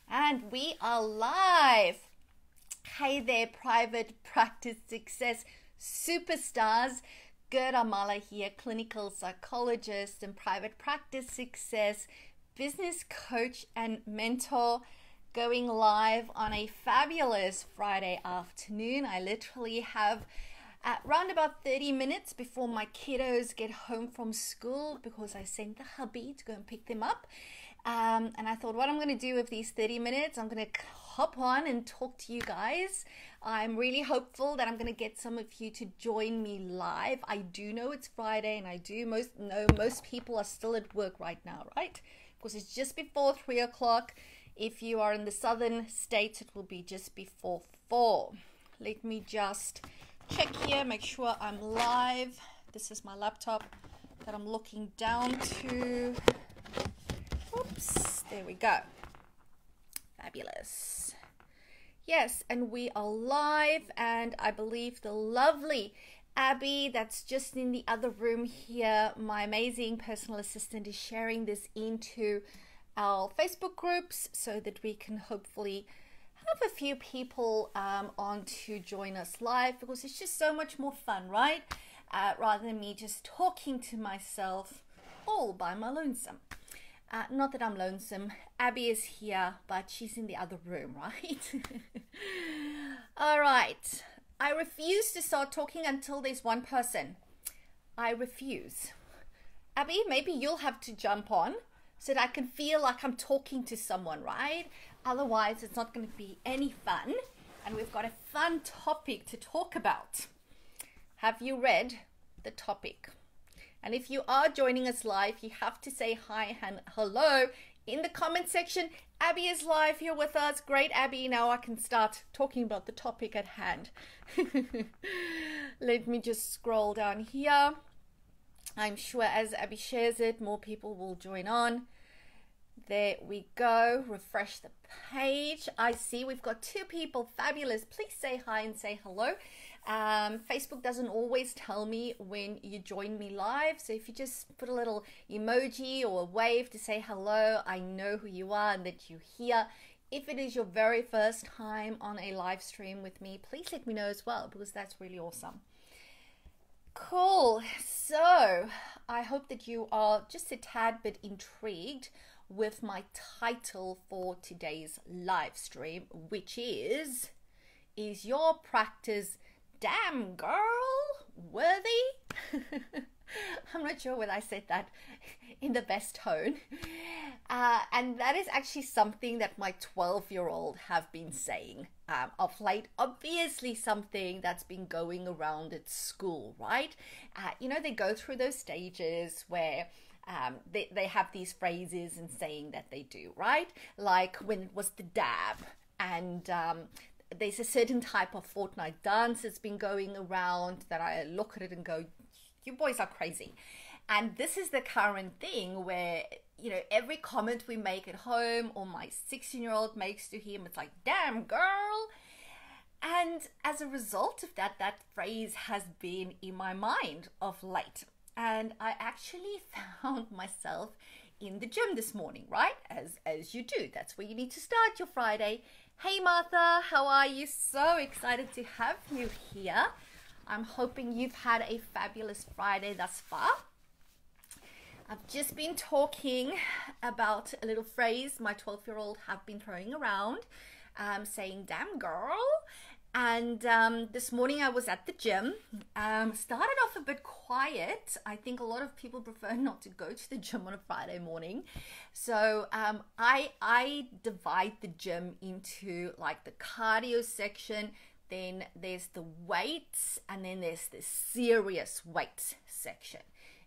And we are live. Hey there, private practice success superstars. Gerda Mala here, clinical psychologist and private practice success business coach and mentor, going live on a fabulous Friday afternoon. I literally have around about 30 minutes before my kiddos get home from school, because I sent the hubby to go and pick them up. And I thought, what I'm going to do with these 30 minutes, I'm going to hop on and talk to you guys. I'm really hopeful that I'm going to get some of you to join me live. I do know it's Friday, and I do know most people are still at work right now, right? Because it's just before 3 o'clock. If you are in the southern states, it will be just before 4. Let me just check here, make sure I'm live. This is my laptop that I'm looking down to. Oops, there we go. Fabulous. Yes, and we are live, and I believe the lovely Abby, that's just in the other room here, my amazing personal assistant, is sharing this into our Facebook groups so that we can hopefully have a few people on to join us live, because it's just so much more fun, right? Rather than me just talking to myself all by my lonesome. Not that I'm lonesome. Abby is here, but she's in the other room, right? All right. I refuse to start talking until there's one person. I refuse. Abby, maybe you'll have to jump on so that I can feel like I'm talking to someone, right? Otherwise, it's not going to be any fun. And we've got a fun topic to talk about. Have you read the topic? And if you are joining us live, you have to say hi and hello in the comment section. Abby is live here with us. Great, Abby. Now I can start talking about the topic at hand. Let me just scroll down here. I'm sure as Abby shares it, more people will join on. There we go. Refresh the page. I see we've got 2 people. Fabulous. Please say hi and say hello. Facebook doesn't always tell me when you join me live, so if you just put a little emoji or a wave to say hello, I know who you are and that you're here. If it is your very first time on a live stream with me, please let me know as well, because that's really awesome. Cool. So I hope that you are just a tad bit intrigued with my title for today's live stream, which is your practice damn girl worthy? I'm not sure whether I said that in the best tone. And that is actually something that my 12-year-old have been saying of late. Obviously something that's been going around at school, right? You know, they go through those stages where they have these phrases and saying that they do, right? Like when it was the dab, and there's a certain type of fortnight dance that's been going around that I look at it and go, you boys are crazy. And this is the current thing where, you know, every comment we make at home, or my 16-year-old makes to him, it's like, damn girl. And as a result of that, that phrase has been in my mind of late. And I actually found myself in the gym this morning, right? As you do. That's where you need to start your Friday. Hey Martha, how are you? So excited to have you here. I'm hoping you've had a fabulous Friday thus far. I've just been talking about a little phrase my 12-year-old have been throwing around, saying damn girl. And this morning I was at the gym. Started off a bit quiet. I think a lot of people prefer not to go to the gym on a Friday morning. So I divide the gym into like the cardio section, then there's the weights, and then there's the serious weights section.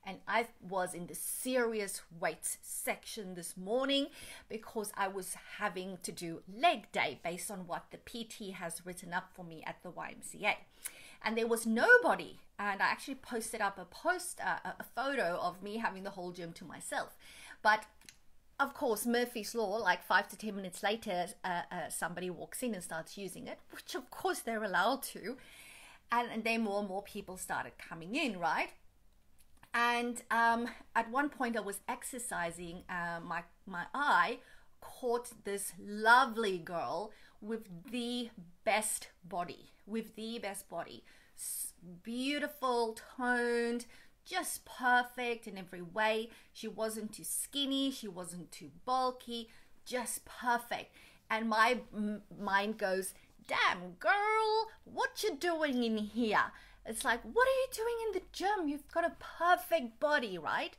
And I was in the serious weights section this morning because I was having to do leg day based on what the PT has written up for me at the YMCA. And there was nobody. And I actually posted up a photo of me having the whole gym to myself. But of course, Murphy's Law, like 5 to 10 minutes later, somebody walks in and starts using it, which of course they're allowed to. And then more and more people started coming in, right? And at one point I was exercising my eye caught this lovely girl with the best body, beautiful, toned, just perfect in every way. She wasn't too skinny, she wasn't too bulky, just perfect. And my mind goes, damn girl, what you doing in here? It's like, what are you doing in the gym? You've got a perfect body, right?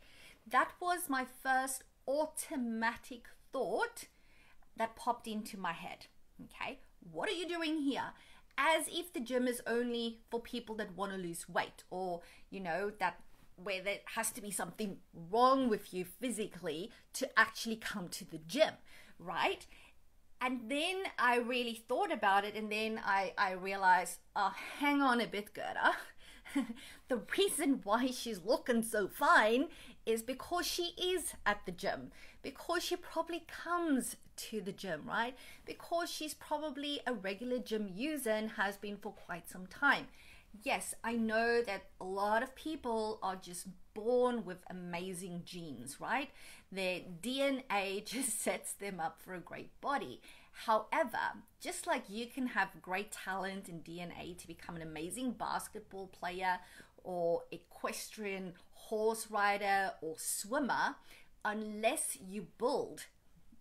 That was my first automatic thought that popped into my head. Okay, what are you doing here? As if the gym is only for people that want to lose weight, or that where there has to be something wrong with you physically to actually come to the gym, right? And then I really thought about it, and then I realized, oh, hang on a bit, Gerda. The reason why she's looking so fine is because she is at the gym, because she probably comes to the gym, right? Because she's probably a regular gym user and has been for quite some time. Yes, I know that a lot of people are just born with amazing genes, right? Their DNA just sets them up for a great body. However, just like you can have great talent and DNA to become an amazing basketball player or equestrian horse rider or swimmer, unless you build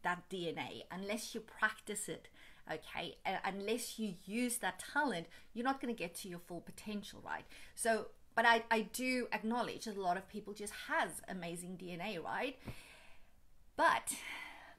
that DNA, unless you practice it, okay, unless you use that talent, you're not going to get to your full potential, right? So, but I do acknowledge that a lot of people just has amazing DNA, right? But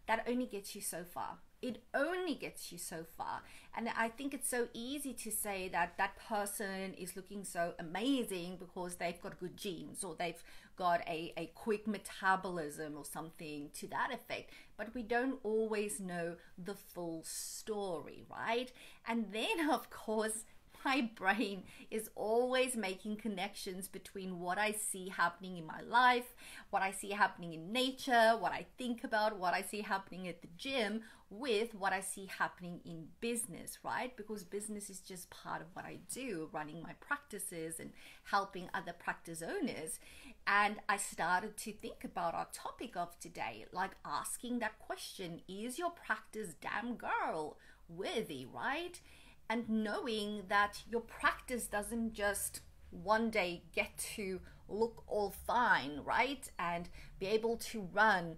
that only gets you so far. It only gets you so far. And I think it's so easy to say that that person is looking so amazing because they've got good genes, or they've got a quick metabolism or something to that effect. But we don't always know the full story, right? And then, of course, my brain is always making connections between what I see happening in my life, what I see happening in nature, what I think about, what I see happening at the gym, with what I see happening in business, right? Because business is just part of what I do, running my practices and helping other practice owners. And I started to think about our topic of today, like asking that question, is your practice damn girl worthy, right? And knowing that your practice doesn't just one day get to look all fine, right? And be able to run,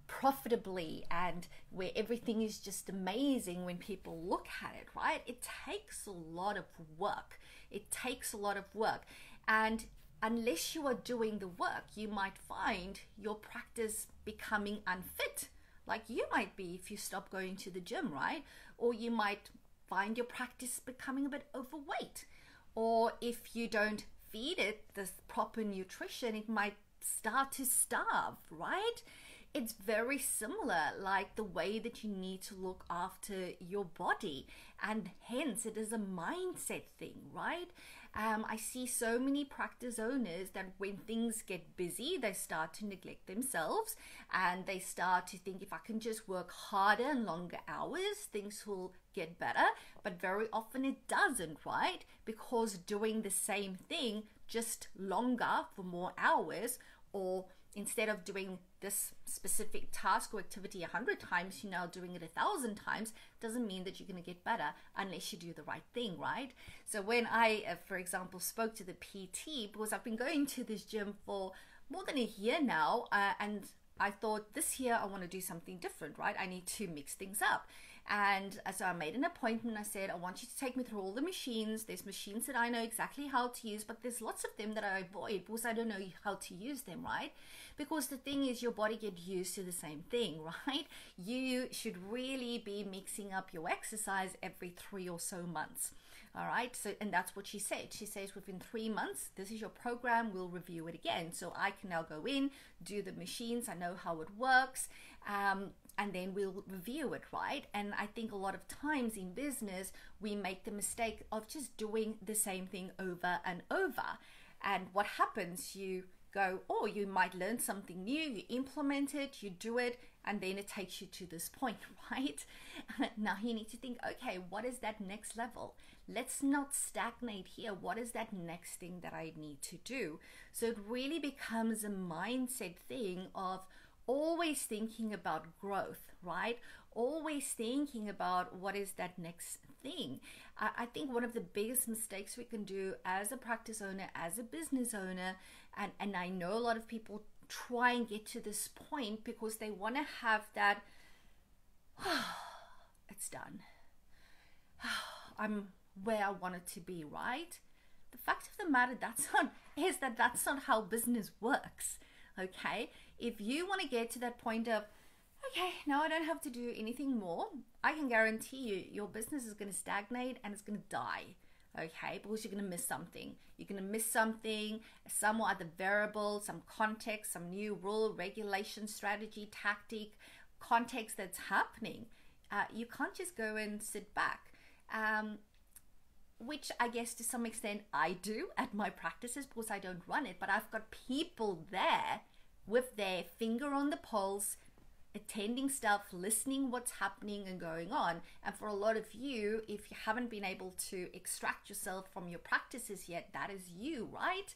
profitably, and where everything is just amazing when people look at it, right? It takes a lot of work. And unless you are doing the work, you might find your practice becoming unfit. Like you might be if you stop going to the gym, right? Or you might find your practice becoming a bit overweight. Or if you don't feed it the proper nutrition, it might start to starve, right? It's very similar, like the way that you need to look after your body. And hence, it is a mindset thing, right? I see so many practice owners that when things get busy, they start to neglect themselves, and they start to think, if I can just work harder and longer hours, things will get better. But very often it doesn't, right? Because doing the same thing just longer for more hours, or instead of doing this specific task or activity 100 times, you're now doing it 1,000 times, doesn't mean that you're going to get better unless you do the right thing, right? So when I, for example, spoke to the PT, because I've been going to this gym for more than a year now, and I thought this year I want to do something different, right? I need to mix things up. And so I made an appointment. I said, I want you to take me through all the machines. There's machines that I know exactly how to use, but there's lots of them that I avoid because I don't know how to use them, right? Because the thing is, your body gets used to the same thing, right? You should really be mixing up your exercise every 3 or so months. All right. So, and that's what she said. She says within 3 months, this is your program. We'll review it again. So I can now go in, do the machines. I know how it works. And then we'll review it, right? And I think a lot of times in business, we make the mistake of just doing the same thing over and over. And what happens, you go, oh, you might learn something new, you implement it, you do it, and then it takes you to this point, right? Now you need to think, okay, what is that next level? Let's not stagnate here. What is that next thing that I need to do? So it really becomes a mindset thing of always thinking about growth, right? Always thinking about what is that next thing. I think one of the biggest mistakes we can do as a practice owner, as a business owner, and I know a lot of people try and get to this point because they want to have that, it's done. I'm where I want it to be, right? The fact of the matter that's not how business works. Okay, if you want to get to that point of, okay, now I don't have to do anything more, I can guarantee you your business is going to stagnate and it's going to die. Okay, because you're going to miss something. You're going to miss something, some other variable, some context, some new rule, regulation, strategy, tactic, context that's happening. You can't just go and sit back. Which I guess to some extent I do at my practices because I don't run it, but I've got people there with their finger on the pulse, attending stuff, listening what's happening and going on. And for a lot of you, if you haven't been able to extract yourself from your practices yet, that is you, right?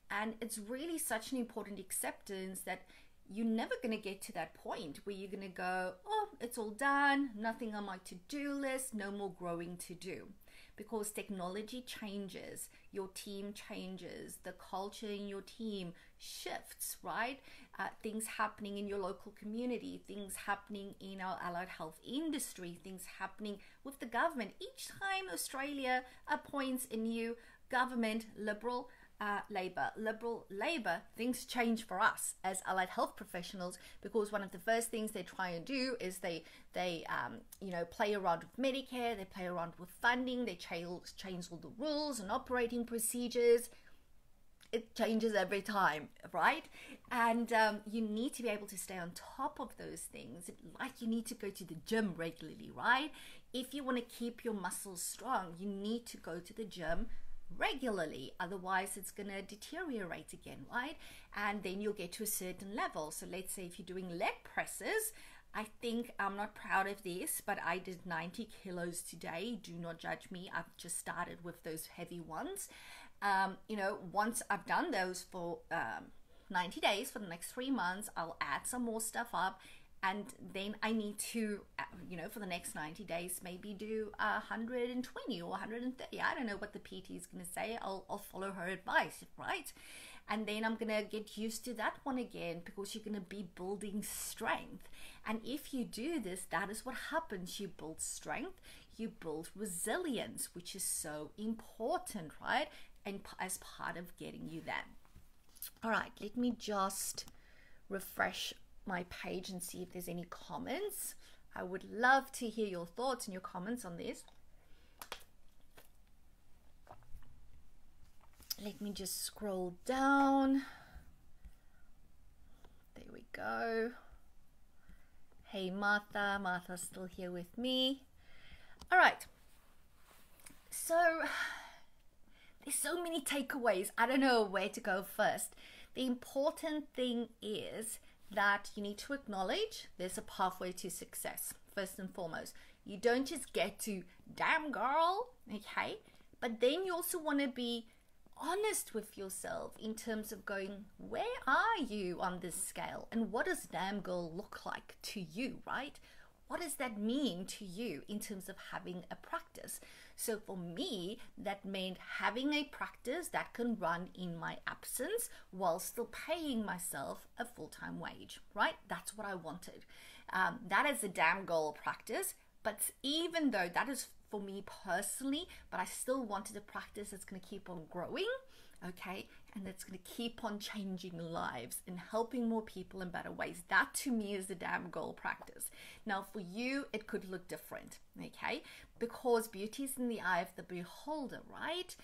And it's really such an important acceptance that you're never going to get to that point where you're going to go, oh, it's all done, nothing on my to-do list, no more growing to do. Because technology changes, your team changes, the culture in your team shifts, right? Things happening in your local community, things happening in our allied health industry, things happening with the government. Each time Australia appoints a new government, Liberal Labor, things change for us as allied health professionals, because one of the first things they try and do is they play around with Medicare, they play around with funding, they change all the rules and operating procedures. It changes every time, right? And you need to be able to stay on top of those things. Like you need to go to the gym regularly, right? If you want to keep your muscles strong, you need to go to the gym regularly, otherwise it's going to deteriorate again, right? And then you'll get to a certain level. So let's say if you're doing leg presses, I think, I'm not proud of this, but I did 90 kilos today. Do not judge me, I've just started with those heavy ones. Once I've done those for 90 days, for the next 3 months, I'll add some more stuff up. And then I need to, for the next 90 days, maybe do 120 or 130. I don't know what the PT is going to say. I'll follow her advice, right? And then I'm going to get used to that one again, because you're going to be building strength. And if you do this, that is what happens. You build strength, you build resilience, which is so important, right? And as part of getting you there. All right, let me just refresh my page and see if there's any comments. I would love to hear your thoughts and your comments on this. Let me just scroll down. There we go. Hey Martha, Martha's still here with me. All right, so there's so many takeaways. I don't know where to go first. The important thing is that you need to acknowledge there's a pathway to success, first and foremost. You don't just get to, damn girl, okay? But then you also want to be honest with yourself in terms of going, where are you on this scale? And what does damn girl look like to you, right? What does that mean to you in terms of having a practice? So for me, that meant having a practice that can run in my absence while still paying myself a full-time wage, right? That's what I wanted. That is a damn goal practice, but even though that is for me personally, but I still wanted a practice that's going to keep on growing, okay? And that's going to keep on changing lives and helping more people in better ways. That to me is the damn goal practice. Now for you, it could look different, okay? Because beauty is in the eye of the beholder, right?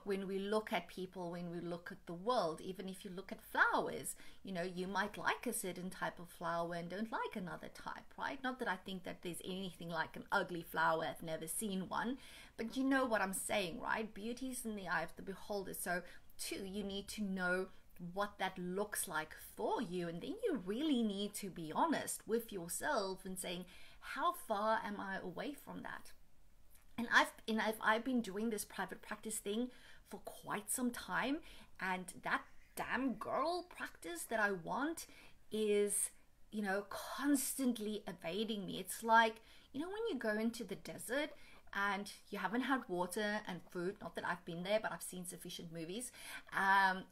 When we look at people, when we look at the world, even if you look at flowers, you might like a certain type of flower and don't like another type, right? Not that I think that there's anything like an ugly flower. I've never seen one, but you know what I'm saying, right? Beauty is in the eye of the beholder. So too, you need to know what that looks like for you, and then you really need to be honest with yourself and saying, how far am I away from that? And I've been doing this private practice thing for quite some time, and that damn girl practice that I want is, you know, constantly evading me. It's like, you know, when you go into the desert and you haven't had water and food, not that I've been there, but I've seen sufficient movies.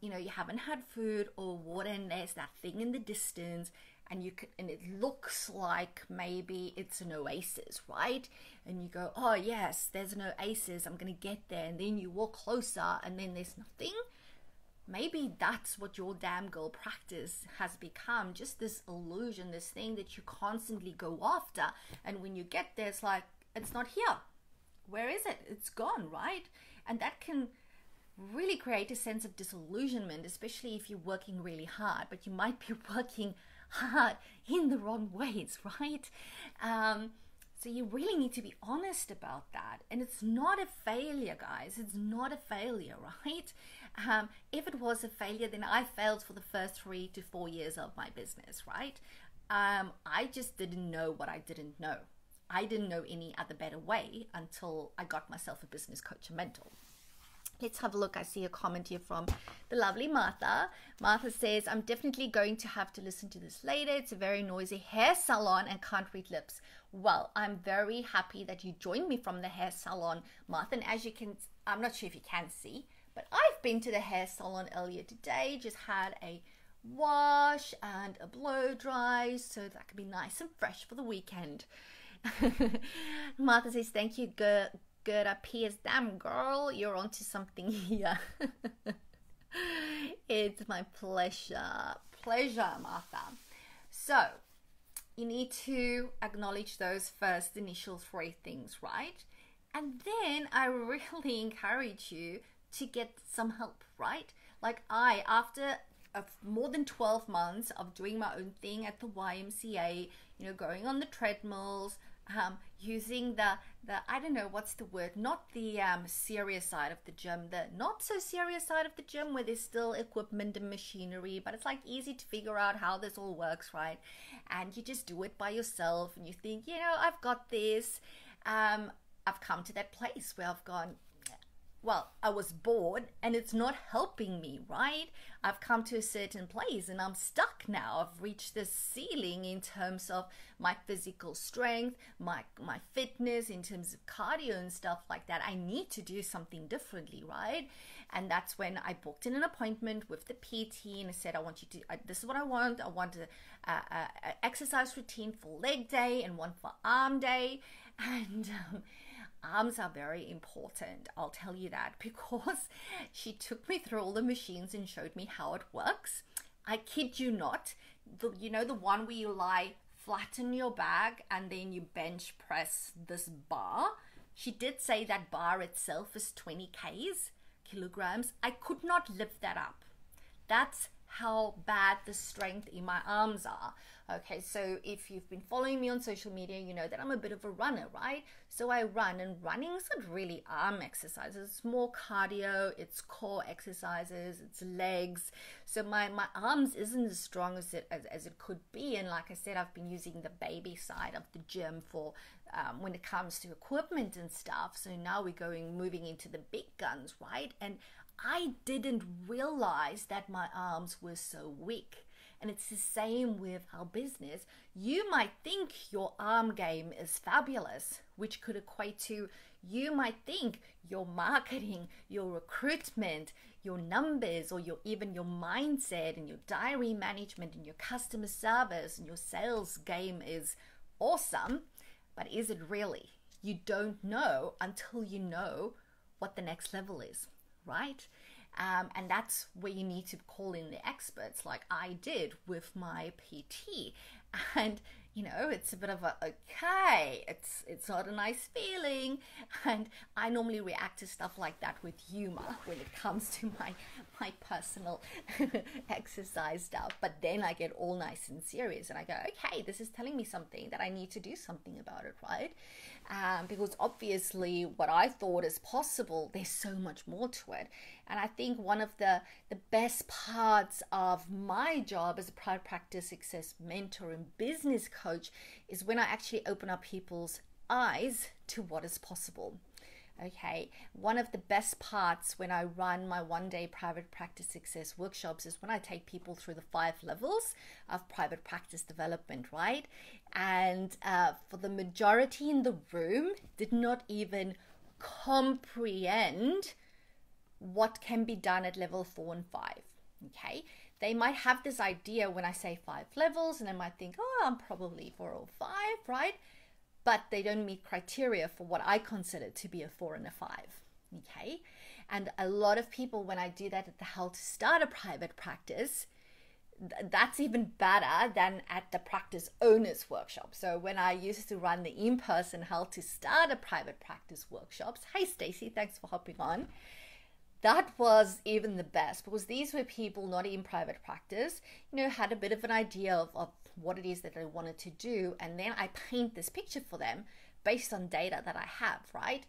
You know, you haven't had food or water, and there's that thing in the distance, and and it looks like maybe it's an oasis, right? And you go, oh yes, there's an oasis, I'm gonna get there. And then you walk closer and then there's nothing. Maybe that's what your damn girl practice has become, just this illusion, this thing that you constantly go after, and when you get there, it's like, it's not here. Where is it? It's gone, right? And that can really create a sense of disillusionment, especially if you're working really hard, but you might be working hard in the wrong ways, right? So you really need to be honest about that. And it's not a failure, guys. It's not a failure, right? If it was a failure, then I failed for the first 3 to 4 years of my business, right? I just didn't know what I didn't know. I didn't know any other better way until I got myself a business coach and mentor. Let's have a look. I see a comment here from the lovely Martha. Martha says, I'm definitely going to have to listen to this later. It's a very noisy hair salon and can't read lips. Well, I'm very happy that you joined me from the hair salon, Martha. And as you can, I'm not sure if you can see, but I've been to the hair salon earlier today, just had a wash and a blow dry so that can be nice and fresh for the weekend. Martha says, thank you, Gerda P.S. Damn girl, you're onto something here. It's my pleasure, Martha. So you need to acknowledge those first initial 3 things, right? And then I really encourage you to get some help, right? Like after more than 12 months of doing my own thing at the YMCA, you know, going on the treadmills, using the I don't know what's the word, not the serious side of the gym, the not so serious side of the gym where there's still equipment and machinery, but it's like easy to figure out how this all works, right? And you just do it by yourself and you think, you know, I've got this. I've come to that place where I've gone, well, I was bored and it's not helping me, right? I've come to a certain place and I'm stuck now. I've reached this ceiling in terms of my physical strength, my fitness, in terms of cardio and stuff like that. I need to do something differently, right? And that's when I booked in an appointment with the PT and I said, I want you to, this is what I want. I want an exercise routine for leg day and one for arm day. And arms are very important, I'll tell you that, because she took me through all the machines and showed me how it works. I kid you not, you know the one where you lie flat on your back and then you bench press this bar? She did say that bar itself is 20 kilograms. I could not lift that up. That's how bad the strength in my arms are. Okay, so if you've been following me on social media, you know that I'm a bit of a runner, right? So I run, and running isn't really arm exercises. It's more cardio, it's core exercises, it's legs. So my arms isn't as strong as it could be. And like I said, I've been using the baby side of the gym for when it comes to equipment and stuff. So now we're moving into the big guns, right? And I didn't realize that my arms were so weak. And it's the same with our business. You might think your arm game is fabulous, which could equate to, you might think your marketing, your recruitment, your numbers, or even your mindset and your diary management and your customer service and your sales game is awesome. But is it really? You don't know until you know what the next level is, right? And that's where you need to call in the experts, like I did with my PT. And you know, it's a bit of a, okay, it's not a nice feeling. And I normally react to stuff like that with humor when it comes to my personal exercise stuff. But then I get all nice and serious and I go, okay, this is telling me something that I need to do something about it, right? Because obviously what I thought is possible, there's so much more to it. And I think one of the best parts of my job as a private practice success mentor and business coach is when I actually open up people's eyes to what is possible. Okay, one of the best parts when I run my one-day private practice success workshops is when I take people through the 5 levels of private practice development, right? And for the majority in the room did not even comprehend what can be done at level 4 and 5. Okay, they might have this idea when I say 5 levels, and they might think, oh, I'm probably 4 or 5, right? But they don't meet criteria for what I consider to be a 4 and a 5. Okay, and a lot of people, when I do that at the How to Start a Private Practice, that's even better than at the practice owners workshop. So when I used to run the in-person How to Start a Private Practice workshops, hey Stacey, thanks for hopping on. That was even the best, because these were people not in private practice, had a bit of an idea of what it is that they wanted to do. And then I paint this picture for them based on data that I have, right?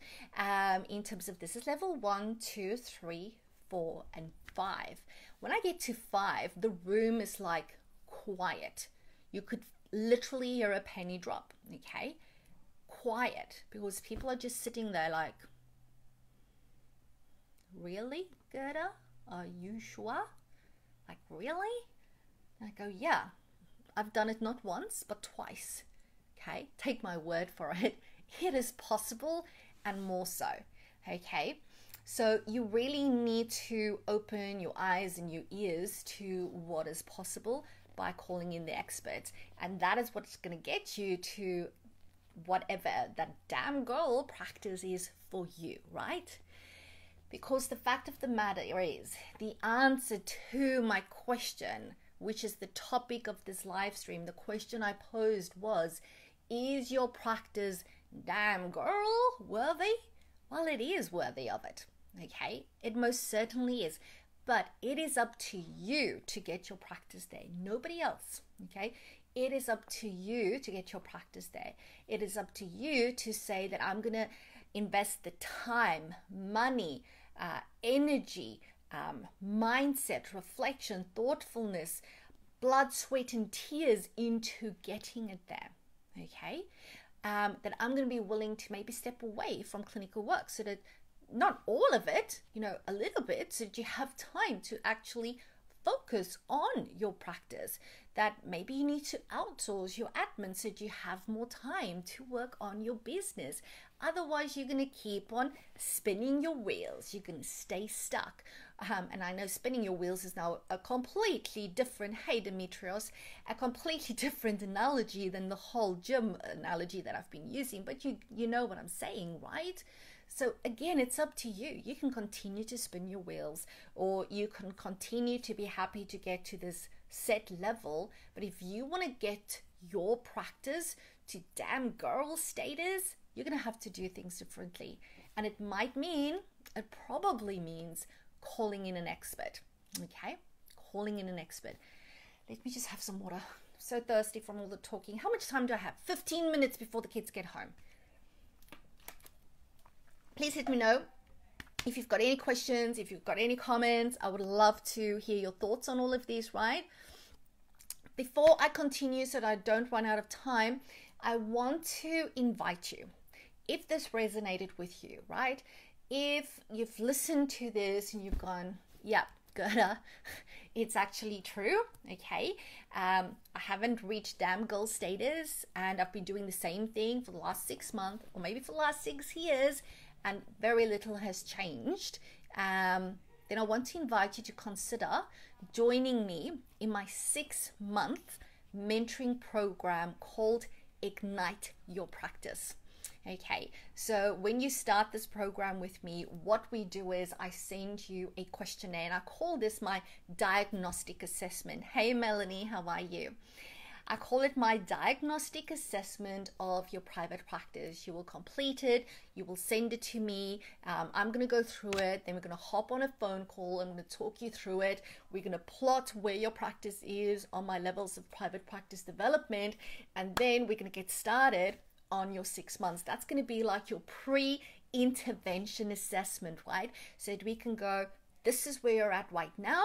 In terms of this is level 1, 2, 3, 4, and 5. When I get to 5, the room is like quiet. You could literally hear a penny drop, okay? Quiet, because people are just sitting there like, really, Gerda? Are you sure? Like, really? And I go, yeah, I've done it not once, but twice. Okay, take my word for it. It is possible, and more so. Okay, so you really need to open your eyes and your ears to what is possible by calling in the experts. And that is what's going to get you to whatever that damn goal practice is for you, right? Because the fact of the matter is, the answer to my question, which is the topic of this live stream, the question I posed was, is your practice damn girl worthy? Well, it is worthy of it, okay? It most certainly is. But it is up to you to get your practice there, nobody else, okay? It is up to you to get your practice there. It is up to you to say that I'm going to invest the time, money, energy, mindset, reflection, thoughtfulness, blood, sweat, and tears into getting it there, okay? That I'm going to be willing to maybe step away from clinical work so that not all of it, a little bit, so that you have time to actually focus on your practice, that maybe you need to outsource your admin so that you have more time to work on your business. Otherwise, you're going to keep on spinning your wheels. You're going to stay stuck. And I know spinning your wheels is now a completely different, hey Demetrios, a completely different analogy than the whole gym analogy that I've been using. But you know what I'm saying, right? So again, it's up to you. You can continue to spin your wheels, or you can continue to be happy to get to this set level. But if you want to get your practice to damn girl status, you're going to have to do things differently. And it probably means calling in an expert, okay? Calling in an expert. Let me just have some water. I'm so thirsty from all the talking. How much time do I have? 15 minutes before the kids get home. Please let me know if you've got any questions, if you've got any comments. I would love to hear your thoughts on all of these, right? Before I continue, so that I don't run out of time, I want to invite you, if this resonated with you, right? If you've listened to this and you've gone, yeah, Gerda, it's actually true, okay? I haven't reached damn girl status, and I've been doing the same thing for the last 6 months, or maybe for the last 6 years, and very little has changed, then I want to invite you to consider joining me in my 6-month mentoring program called Ignite Your Practice. Okay, so when you start this program with me, what we do is I send you a questionnaire, and I call this my diagnostic assessment. Hey Melanie, how are you? I call it my diagnostic assessment of your private practice. You will complete it, you will send it to me, I'm going to go through it, then we're going to hop on a phone call, I'm going to talk you through it, we're going to plot where your practice is on my levels of private practice development, and then we're going to get started on your 6 months. That's going to be like your pre-intervention assessment, right? So that we can go, this is where you're at right now,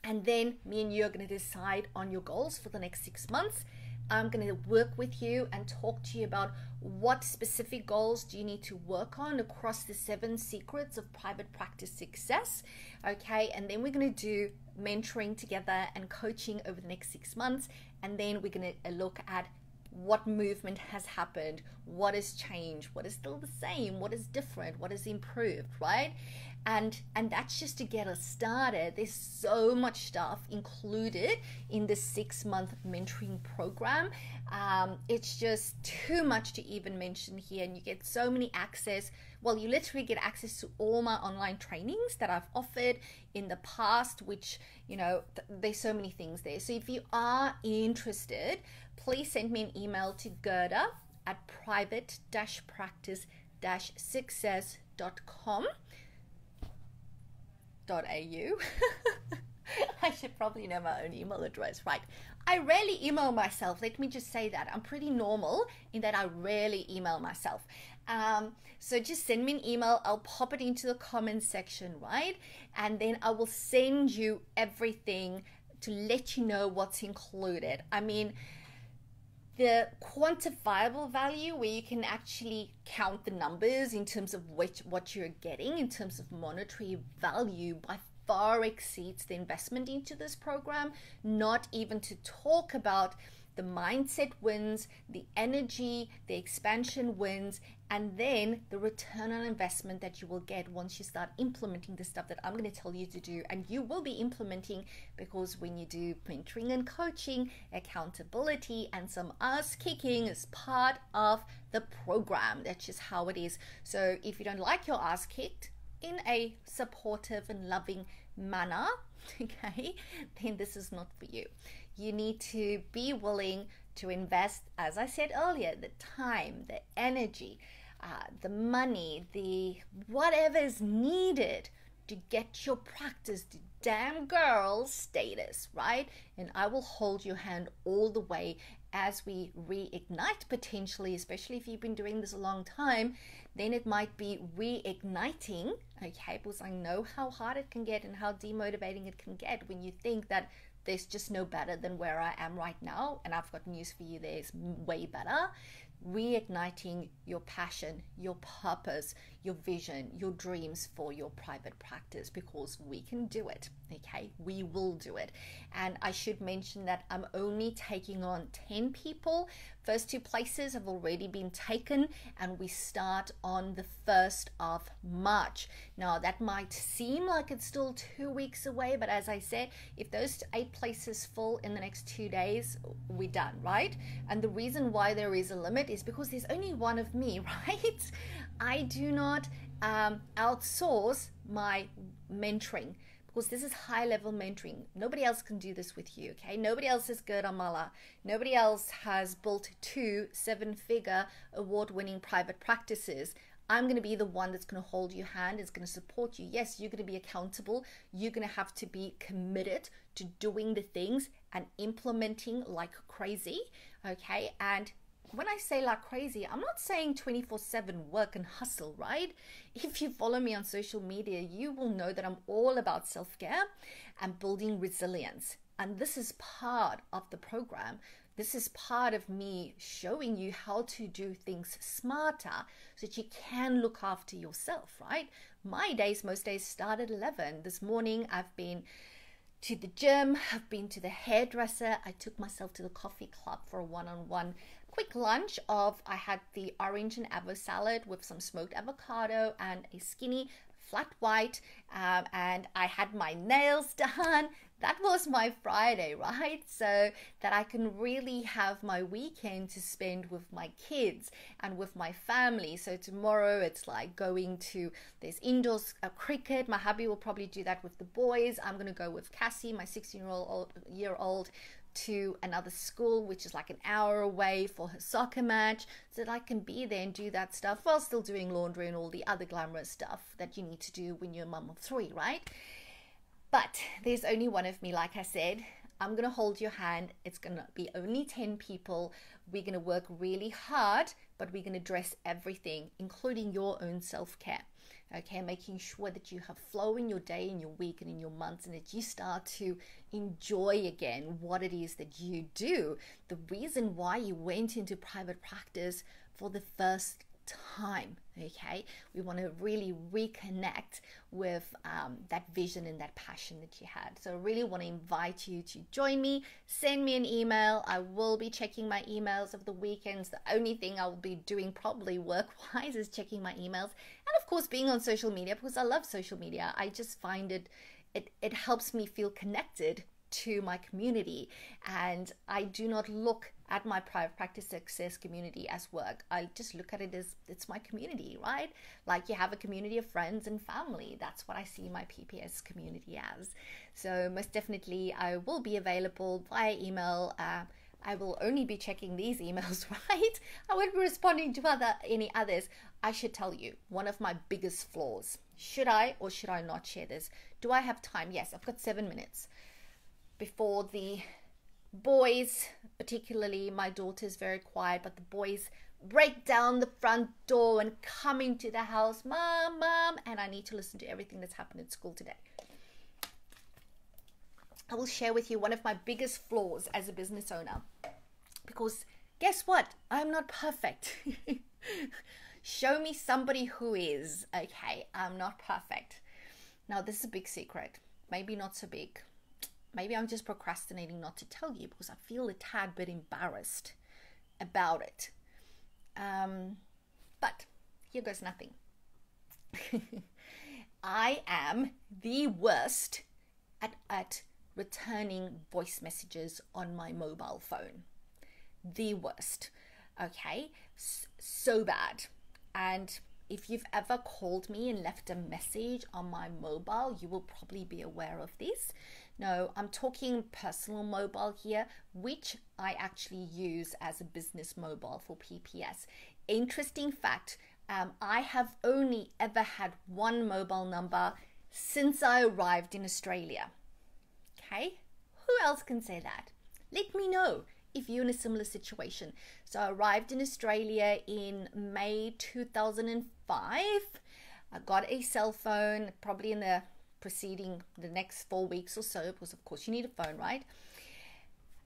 and then me and you are going to decide on your goals for the next 6 months, I'm going to work with you and talk to you about what specific goals do you need to work on across the 7 secrets of private practice success. Okay, and then we're going to do mentoring together and coaching over the next 6 months, and then we're going to look at what movement has happened, what has changed, what is still the same, what is different, what has improved, right? And that's just to get us started. There's so much stuff included in the 6-month mentoring program. It's just too much to even mention here, and you get so many access. Well, you literally get access to all my online trainings that I've offered in the past, which, you know, there's so many things there. So if you are interested, please send me an email to Gerda at private-practice-success.com. .au. I should probably know my own email address, right? I rarely email myself. Let me just say that. I'm pretty normal in that I rarely email myself. So just send me an email. I'll pop it into the comments section, right? And then I will send you everything to let you know what's included. I mean, the quantifiable value, where you can actually count the numbers in terms of what you're getting in terms of monetary value, by far exceeds the investment into this program. Not even to talk about the mindset wins, the energy, the expansion wins, and then the return on investment that you will get once you start implementing the stuff that I'm going to tell you to do. And you will be implementing, because when you do mentoring and coaching, accountability and some ass kicking is part of the program. That's just how it is. So if you don't like your ass kicked in a supportive and loving manner, okay, then this is not for you. You need to be willing to invest, as I said earlier, the time, the energy, the money, the whatever is needed to get your practice to damn girl status, right? And I will hold your hand all the way as we reignite, potentially, especially if you've been doing this a long time. Then it might be reigniting, okay, because I know how hard it can get and how demotivating it can get when you think that there's just no better than where I am right now. And I've got news for you, there's way better. Reigniting your passion, your purpose, your vision, your dreams for your private practice, because we can do it, okay? We will do it. And I should mention that I'm only taking on 10 people. First 2 places have already been taken, and we start on the 1st of March. Now, that might seem like it's still 2 weeks away, but as I said, if those 8 places fill in the next 2 days, we're done, right? And the reason why there is a limit is because there's only one of me, right? I do not outsource my mentoring, because this is high level mentoring. Nobody else can do this with you, okay? Nobody else is Gerda Mala. Nobody else has built 2 7-figure award-winning private practices. I'm going to be the one that's going to hold your hand, is going to support you. Yes, you're going to be accountable. You're going to have to be committed to doing the things and implementing like crazy, okay? And when I say like crazy, I'm not saying 24/7 work and hustle, right? If you follow me on social media, you will know that I'm all about self-care and building resilience. And this is part of the program. This is part of me showing you how to do things smarter so that you can look after yourself, right? My days, most days, start at 11. This morning, I've been to the gym, I've been to the hairdresser, I took myself to the coffee club for a one-on-one quick lunch of, I had the orange and avo salad with some smoked avocado and a skinny flat white, and I had my nails done. That was my Friday, right? So that I can really have my weekend to spend with my kids and with my family. So tomorrow it's like going to, there's indoors cricket. My hubby will probably do that with the boys. I'm going to go with Cassie, my 16-year-old, to another school, which is like an hour away, for her soccer match, so that I can be there and do that stuff while still doing laundry and all the other glamorous stuff that you need to do when you're a mum of 3, right? But there's only one of me, like I said. I'm going to hold your hand. It's going to be only 10 people. We're going to work really hard, but we're going to address everything, including your own self-care. Okay, making sure that you have flow in your day, in your week, and in your months, and that you start to enjoy again what it is that you do. The reason why you went into private practice for the first time. Okay, we want to really reconnect with that vision and that passion that you had. So I really want to invite you to join me. Send me an email. I will be checking my emails of the weekends. The only thing I will be doing probably work-wise is checking my emails, and of course being on social media, because I love social media. I just find it helps me feel connected to my community, and I do not look at my private practice success community as work. I just look at it as it's my community, right? Like you have a community of friends and family. That's what I see my PPS community as. So most definitely I will be available via email. I will only be checking these emails, right? I won't be responding to any others. I should tell you, one of my biggest flaws. Should I or should I not share this? Do I have time? Yes, I've got 7 minutes before the boys, particularly my daughter is very quiet, but the boys break down the front door and come into the house, mom, and I need to listen to everything that's happened at school today. I will share with you one of my biggest flaws as a business owner, because guess what? I'm not perfect. Show me somebody who is. Okay, I'm not perfect. Now, this is a big secret. Maybe not so big. Maybe I'm just procrastinating not to tell you because I feel a tad bit embarrassed about it. But here goes nothing. I am the worst at returning voice messages on my mobile phone. The worst. Okay, so bad. And if you've ever called me and left a message on my mobile, you will probably be aware of this. No, I'm talking personal mobile here, which I actually use as a business mobile for PPS. Interesting fact, I have only ever had one mobile number since I arrived in Australia. Okay, who else can say that? Let me know if you're in a similar situation. So I arrived in Australia in May 2005. I got a cell phone probably in the next 4 weeks or so, because of course you need a phone, right?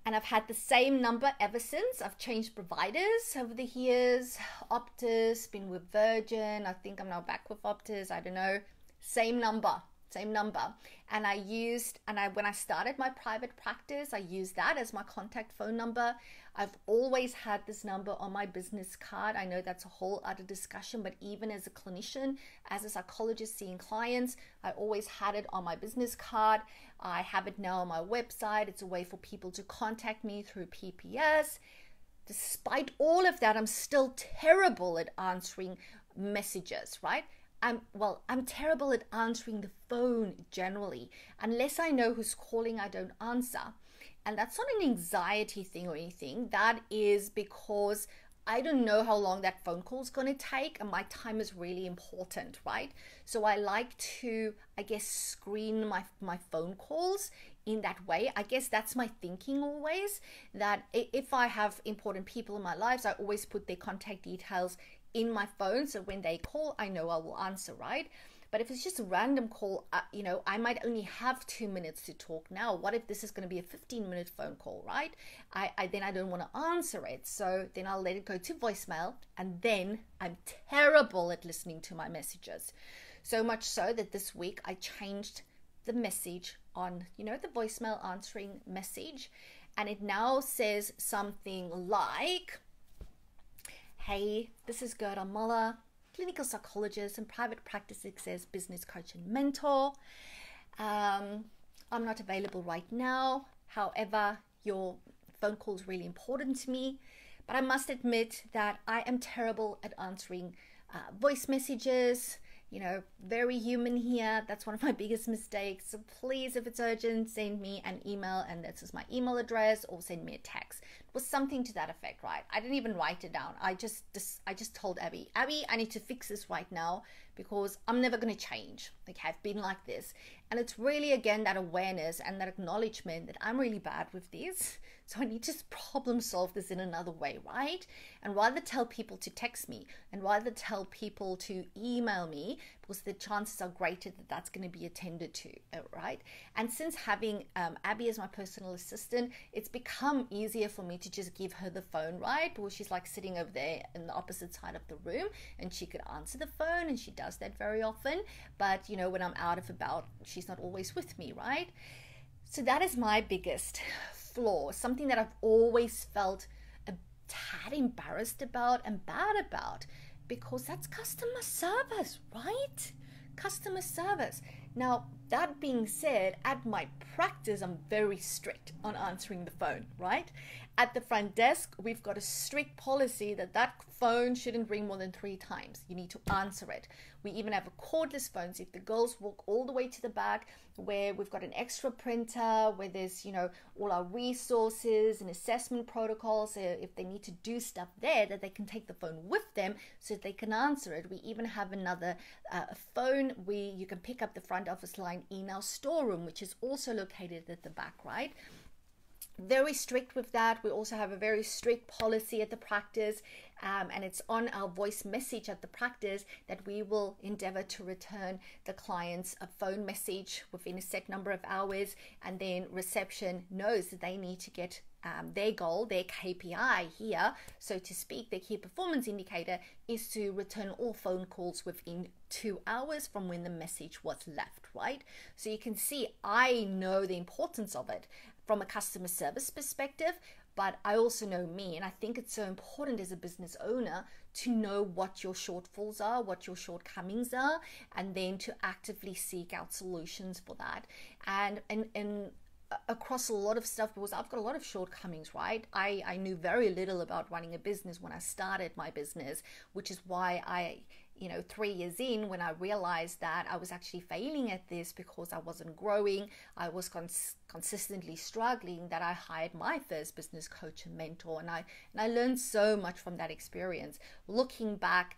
And I've had the same number ever since. I've changed providers over the years. Optus, been with Virgin. I think I'm now back with Optus. I don't know. Same number. And when I started my private practice, I used that as my contact phone number. I've always had this number on my business card. I know that's a whole other discussion, but even as a clinician, as a psychologist seeing clients, I always had it on my business card. I have it now on my website. It's a way for people to contact me through PPS. Despite all of that, I'm still terrible at answering messages, right? I'm terrible at answering the phone generally. Unless I know who's calling, I don't answer. And that's not an anxiety thing or anything. That is because I don't know how long that phone call is going to take, and my time is really important, right? So I like to, screen my phone calls in that way. I guess that's my thinking always, that if I have important people in my lives, I always put their contact details in my phone, so when they call, I know I will answer, right? But if it's just a random call, I might only have 2 minutes to talk now. What if this is going to be a 15-minute phone call, right? Then I don't want to answer it. So then I'll let it go to voicemail, and then I'm terrible at listening to my messages. So much so that this week I changed the message on, the voicemail answering message, and it now says something like, "Hey, this is Gerda Muller, clinical psychologist and private practice success business coach and mentor. I'm not available right now. However, your phone call is really important to me, but I must admit that I am terrible at answering voice messages. Very human here. That's one of my biggest mistakes. So please, if it's urgent, send me an email, and this is my email address, or send me a text. was something to that effect, right? I didn't even write it down. I just told Abby, I need to fix this right now because I'm never going to change. Okay, I've been like this. And it's really, again, that awareness and that acknowledgement that I'm really bad with this. So I need to problem solve this in another way, right? And rather tell people to text me and rather tell people to email me, because the chances are greater that that's going to be attended to, right? And since having Abby as my personal assistant, it's become easier for me to just give her the phone, right? Because she's like sitting over there in the opposite side of the room and she could answer the phone, and she does that very often. But, you know, when I'm out of about, she's not always with me, right? So that is my biggest flaw, something that I've always felt a tad embarrassed about and bad about, because that's customer service, right? Customer service. Now, that being said, at my practice, I'm very strict on answering the phone, right? At the front desk, we've got a strict policy that that phone shouldn't ring more than 3 times. You need to answer it. We even have a cordless phone. So if the girls walk all the way to the back, where we've got an extra printer, where there's, you know, all our resources and assessment protocols, if they need to do stuff there, that they can take the phone with them so that they can answer it. We even have another phone where you can pick up the front office line in our storeroom, which is also located at the back, right? Very strict with that. We also have a very strict policy at the practice, and it's on our voice message at the practice that we will endeavor to return the clients a phone message within a set number of hours, and then reception knows that they need to get their goal, their KPI here, so to speak, their key performance indicator, is to return all phone calls within 2 hours from when the message was left, right? So you can see I know the importance of it from a customer service perspective, but I also know me, and I think it's so important as a business owner to know what your shortfalls are, what your shortcomings are, and then to actively seek out solutions for that. And across a lot of stuff, because I've got a lot of shortcomings, right? I knew very little about running a business when I started my business, which is why 3 years in, when I realized that I was actually failing at this because I wasn't growing, I was consistently struggling, that I hired my first business coach and mentor. And I learned so much from that experience. Looking back,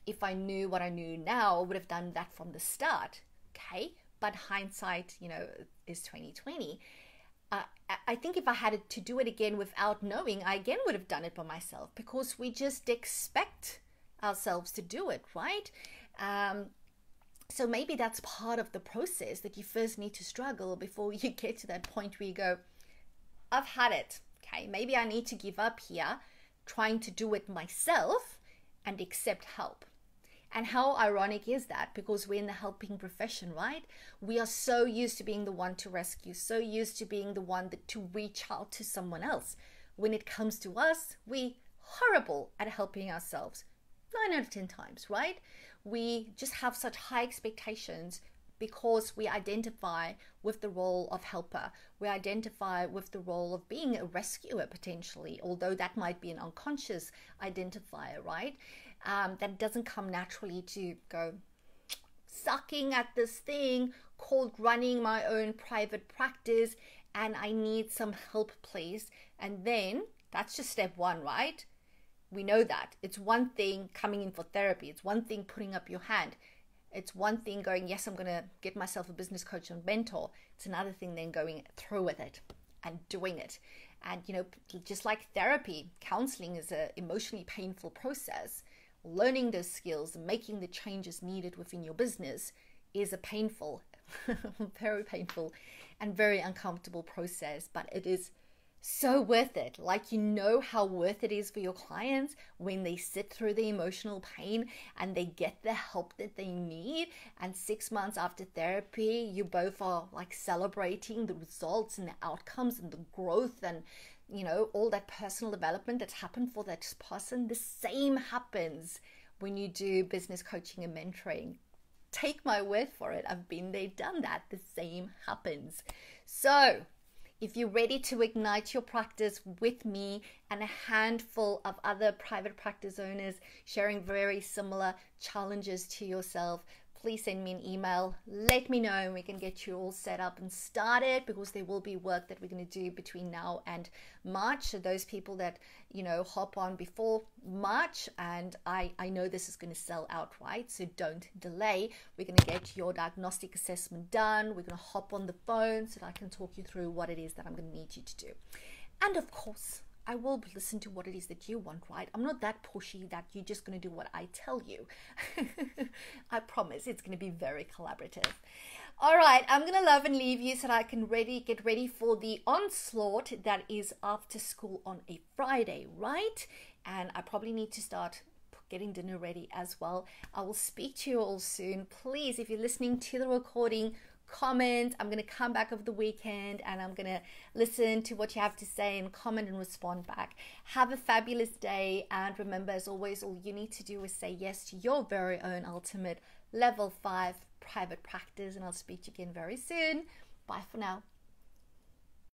if I knew what I knew now, I would have done that from the start. Okay. But hindsight, is 2020. I think if I had to do it again without knowing, I again would have done it by myself, because we just expect ourselves to do it, right? So maybe that's part of the process, that you first need to struggle before you get to that point where you go, I've had it. Okay, maybe I need to give up here, trying to do it myself and accept help. And how ironic is that? Because we're in the helping profession, right? We are so used to being the one to rescue, so used to being the one to reach out to someone else. When it comes to us, we're horrible at helping ourselves. 9 out of 10 times, right? We just have such high expectations because we identify with the role of helper. We identify with the role of being a rescuer potentially, although that might be an unconscious identifier, right? That doesn't come naturally to go sucking at this thing called running my own private practice, and I need some help, please. And then that's just step 1, right? We know that. It's one thing coming in for therapy. It's one thing putting up your hand. It's one thing going, yes, I'm going to get myself a business coach and mentor. It's another thing then going through with it and doing it. And, just like therapy, counseling is an emotionally painful process. Learning those skills and making the changes needed within your business is a painful, very painful and very uncomfortable process, but it is so worth it. Like, how worth it is for your clients when they sit through the emotional pain and they get the help that they need. And 6 months after therapy, you both are like celebrating the results and the outcomes and the growth and all that personal development that's happened for that person. The same happens when you do business coaching and mentoring. Take my word for it. I've been there, done that. The same happens. So if you're ready to ignite your practice with me and a handful of other private practice owners sharing very similar challenges to yourself, please send me an email. Let me know and we can get you all set up and started, because there will be work that we're going to do between now and March. So those people that, hop on before March, and I know this is going to sell outright, so don't delay. We're going to get your diagnostic assessment done. We're going to hop on the phone so that I can talk you through what it is that I'm going to need you to do. And of course, I will listen to what it is that you want, right? I'm not that pushy that you're just going to do what I tell you. I promise it's going to be very collaborative. All right, I'm going to love and leave you so that I can get ready for the onslaught that is after school on a Friday, right? And I probably need to start getting dinner ready as well. I will speak to you all soon. Please, if you're listening to the recording, comment. I'm going to come back over the weekend and I'm going to listen to what you have to say and comment and respond back. Have a fabulous day, and remember, as always, all you need to do is say yes to your very own ultimate level 5 private practice, and I'll speak to you again very soon. Bye for now.